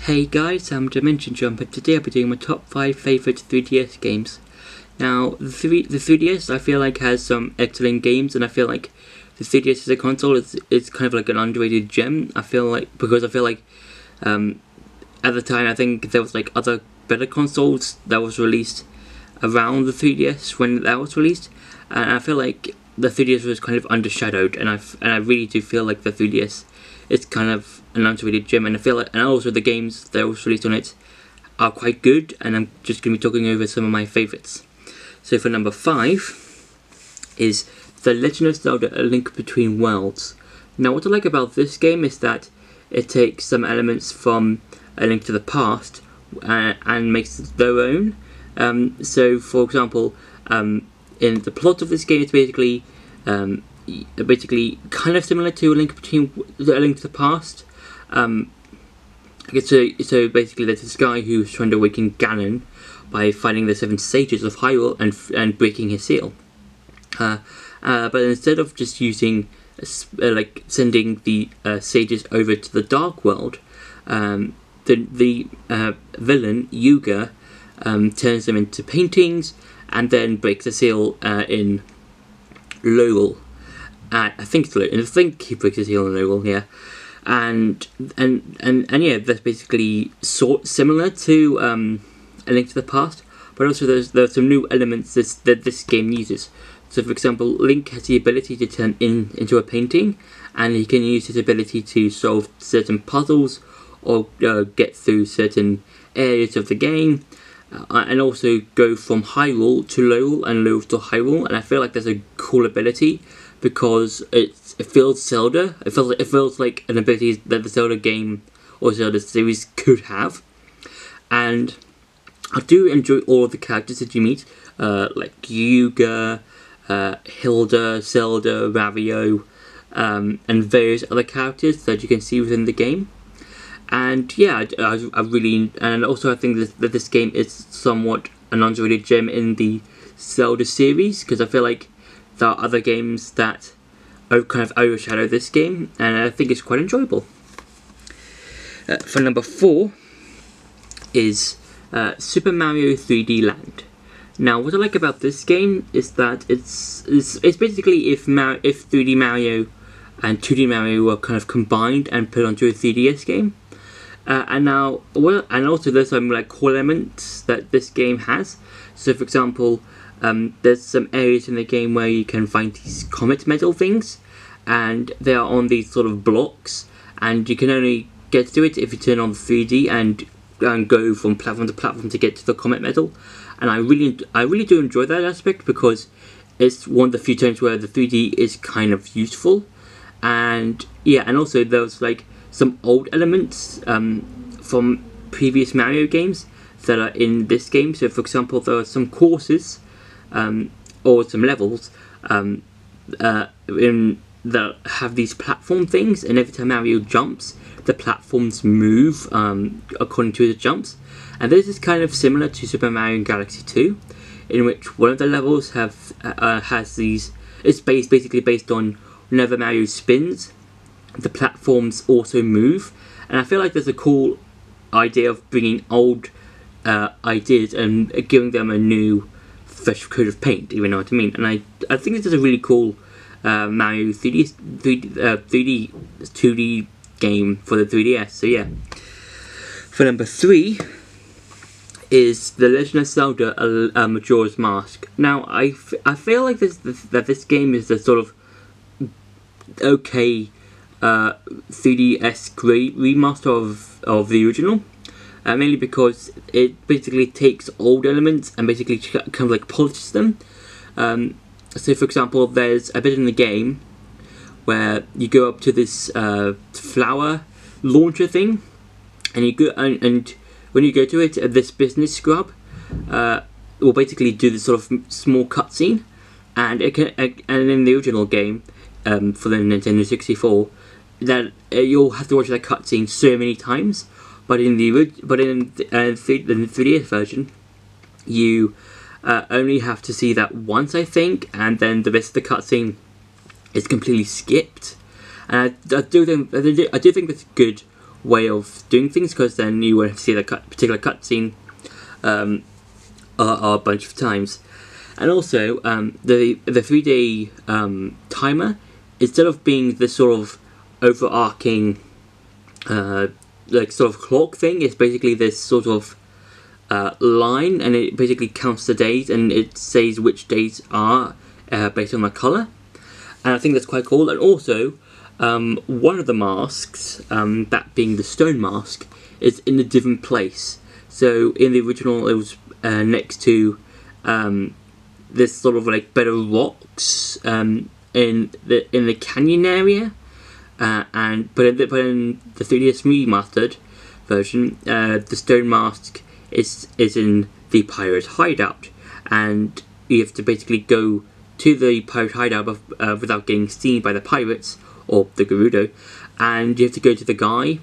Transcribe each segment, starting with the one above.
Hey guys, I'm Dimension Jumper. Today I'll be doing my top 5 favourite 3DS games. Now, the 3DS I feel like has some excellent games, and I feel like the 3DS as a console is kind of like an underrated gem. I feel like at the time I think there was like other better consoles that was released around the 3DS when that was released, and I feel like the 3DS was kind of undershadowed, and I really do feel like the 3DS is kind of an underrated gem, and I feel like, and also the games that was released on it are quite good, and I'm just going to be talking over some of my favourites. So for number 5 is The Legend of Zelda: A Link Between Worlds. Now what I like about this game is that it takes some elements from A Link to the Past and makes it their own. So for example, in the plot of this game, it's basically kind of similar to A Link to the Past. So basically there's this guy who's trying to awaken Ganon by finding the 7 sages of Hyrule and breaking his seal. But instead of just using like sending the sages over to the Dark World, the villain Yuga turns them into paintings and then breaks the seal in Lowell. I think he breaks his heel in Lowell, yeah. And yeah, that's basically similar to A Link to the Past, but also there's some new elements that this game uses. So for example, Link has the ability to turn into a painting, and he can use his ability to solve certain puzzles or get through certain areas of the game, and also go from Hyrule to Lowell and Lowell to Hyrule. And I feel like there's a cool ability because it feels Zelda. It feels like an ability that the Zelda game or Zelda series could have. And I do enjoy all of the characters that you meet, like Yuga, Hilda, Zelda, Ravio, and various other characters that you can see within the game. And yeah, I really, and also I think that this game is somewhat an underrated gem in the Zelda series, because I feel like there are other games that kind of overshadow this game, and I think it's quite enjoyable. For number 4 is Super Mario 3D Land. Now, what I like about this game is that it's basically if 3D Mario and 2D Mario were kind of combined and put onto a 3DS game. And also there's some like cool elements that this game has. So for example, there's some areas in the game where you can find these comet medal things, and they are on these sort of blocks, and you can only get to it if you turn on the 3D and go from platform to platform to get to the comet medal. And I really do enjoy that aspect, because it's one of the few times where the 3D is kind of useful. And yeah, and also there's like some old elements from previous Mario games that are in this game. So for example, there are some courses or some levels that have these platform things, and every time Mario jumps, the platforms move according to the jumps. And this is kind of similar to Super Mario Galaxy 2, in which one of the levels has these. It's basically based on whenever Mario spins, the platforms also move. And I feel like there's a cool idea of bringing old ideas and giving them a new fresh coat of paint, you know what I mean. And I think this is a really cool Mario 3D 2D game for the 3DS. So yeah. For number 3 is The Legend of Zelda: Majora's Mask. Now I feel like this game is the sort of okay 3DS remaster of the original, mainly because it basically takes old elements and basically kind of like polishes them. So for example, there's a bit in the game where you go up to this flower launcher thing, and you go and when you go to it, this business scrub will basically do this sort of small cutscene, and in the original game for the Nintendo 64, that you'll have to watch that cutscene so many times. But in the 3DS version, you only have to see that once, I think, and then the rest of the cutscene is completely skipped. And I do think that's good way of doing things, because then you won't have to see the particular cutscene a bunch of times. And also, the 3-day timer, instead of being this sort of overarching like sort of clock thing, it's basically this sort of line, and it basically counts the days, and it says which days are based on the colour. And I think that's quite cool. And also, one of the masks, that being the stone mask, is in a different place. So in the original, it was next to this sort of like bed of rocks in the canyon area, but in the 3DS remastered version, the stone mask is in the pirate hideout, and you have to basically go to the pirate hideout without getting seen by the pirates or the Gerudo, and you have to go to the guy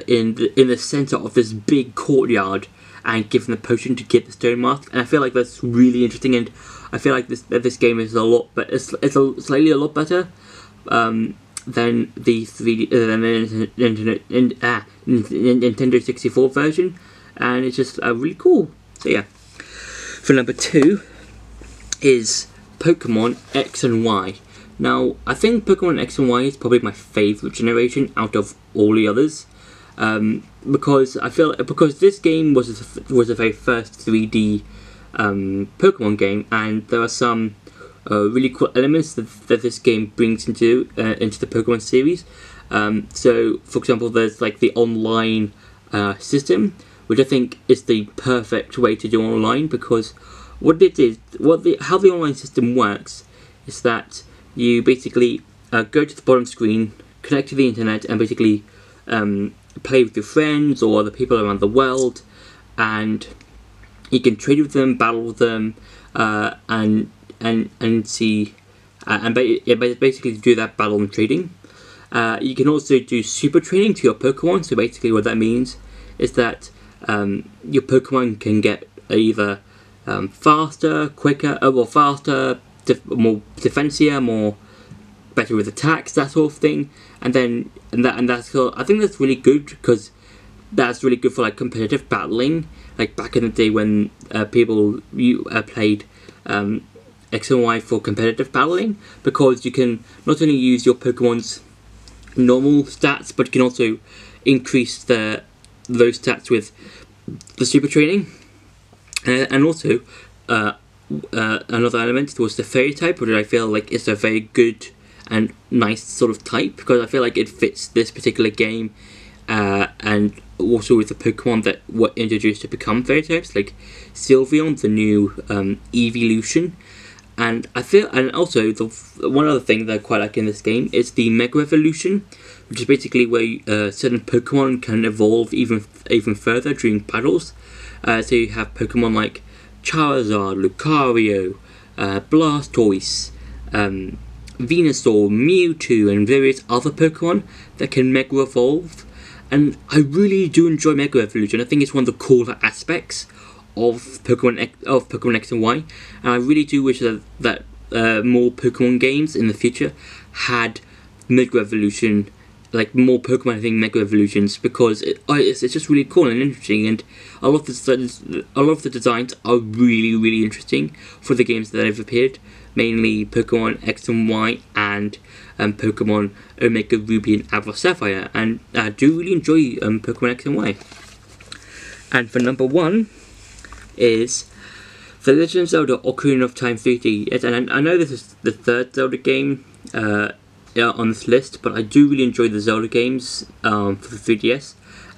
in the center of this big courtyard and give him the potion to get the stone mask. And I feel like that's really interesting, and I feel like this game is a lot, but it's slightly a lot better than the Nintendo 64 version, and it's just really cool. So yeah, for number 2 is Pokemon X and Y. Now, I think Pokemon X and Y is probably my favourite generation out of all the others, because this game was the very first 3D Pokemon game, and there are some really cool elements that this game brings into the Pokemon series. So, for example, there's like the online system, which I think is the perfect way to do online, because how the online system works is that you basically go to the bottom screen, connect to the internet, and basically play with your friends or other people around the world, and you can trade with them, battle with them, and basically do that battle and trading. You can also do super training to your Pokemon. So basically, what that means is that your Pokemon can get either faster, quicker, more defensive, more better with attacks, that sort of thing. And that's cool. I think that's really good, because that's really good for like competitive battling, like back in the day when people played X and Y for competitive battling, because you can not only use your Pokemon's normal stats, but you can also increase those stats with the super training. And also another element was the fairy type, which I feel like is a very good and nice sort of type, because I feel like it fits this particular game, and also with the Pokemon that were introduced to become fairy types, like Sylveon, the new evolution. And also one other thing that I quite like in this game is the Mega Evolution, which is basically where certain Pokemon can evolve even further during battles. So you have Pokemon like Charizard, Lucario, Blastoise, Venusaur, Mewtwo, and various other Pokemon that can Mega Evolve. And I really do enjoy Mega Evolution. I think it's one of the cooler aspects of Pokemon X and Y, and I really do wish that more Pokemon games in the future had Mega Evolution, like more Pokemon having Mega Evolutions, because it's just really cool and interesting, and a lot of the designs are really interesting for the games that have appeared, mainly Pokemon X and Y and Pokemon Omega Ruby and Alpha Sapphire, and I do really enjoy Pokemon X and Y. And for number 1 is The Legend of Zelda: Ocarina of Time 3D. Yes, and I know this is the third Zelda game on this list, but I do really enjoy the Zelda games for the 3DS,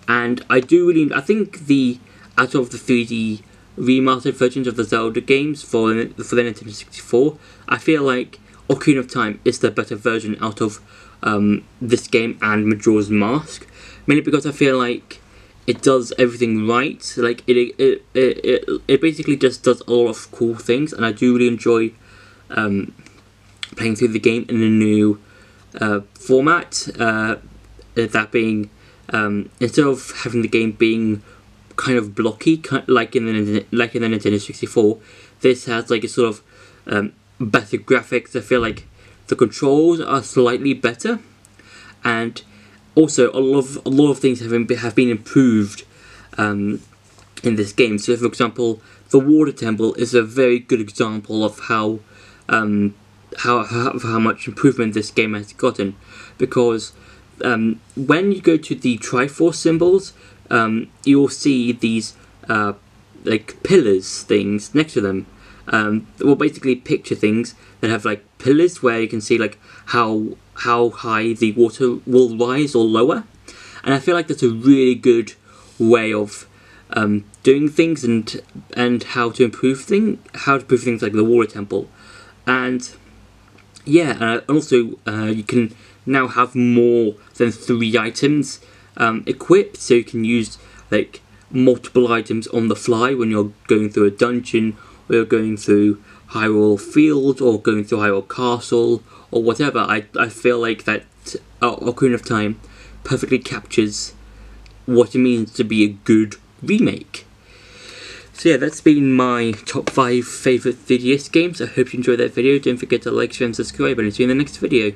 and I think out of the 3D remastered versions of the Zelda games for the Nintendo 64, I feel like Ocarina of Time is the better version out of this game and Majora's Mask, mainly because I feel like it does everything right. Like it basically just does a lot of cool things, and I do really enjoy playing through the game in a new format. That being instead of having the game being kind of blocky, like in the Nintendo 64, this has like a sort of better graphics. I feel like the controls are slightly better, and also a lot of things have been improved in this game. So, for example, the water temple is a very good example of how much improvement this game has gotten, because when you go to the Triforce symbols, you'll see these like pillars things next to them. Well, basically picture things that have like pillars where you can see like how high the water will rise or lower, and I feel like that's a really good way of doing things and how to improve things like the water temple. And yeah, and also you can now have more than 3 items equipped, so you can use like multiple items on the fly when you're going through a dungeon, or you're going through Hyrule Field, or going through Hyrule Castle, or whatever. I feel like that Ocarina of Time perfectly captures what it means to be a good remake. So yeah, that's been my top 5 favourite 3DS games. I hope you enjoyed that video. Don't forget to like, share and subscribe, and I'll see you in the next video.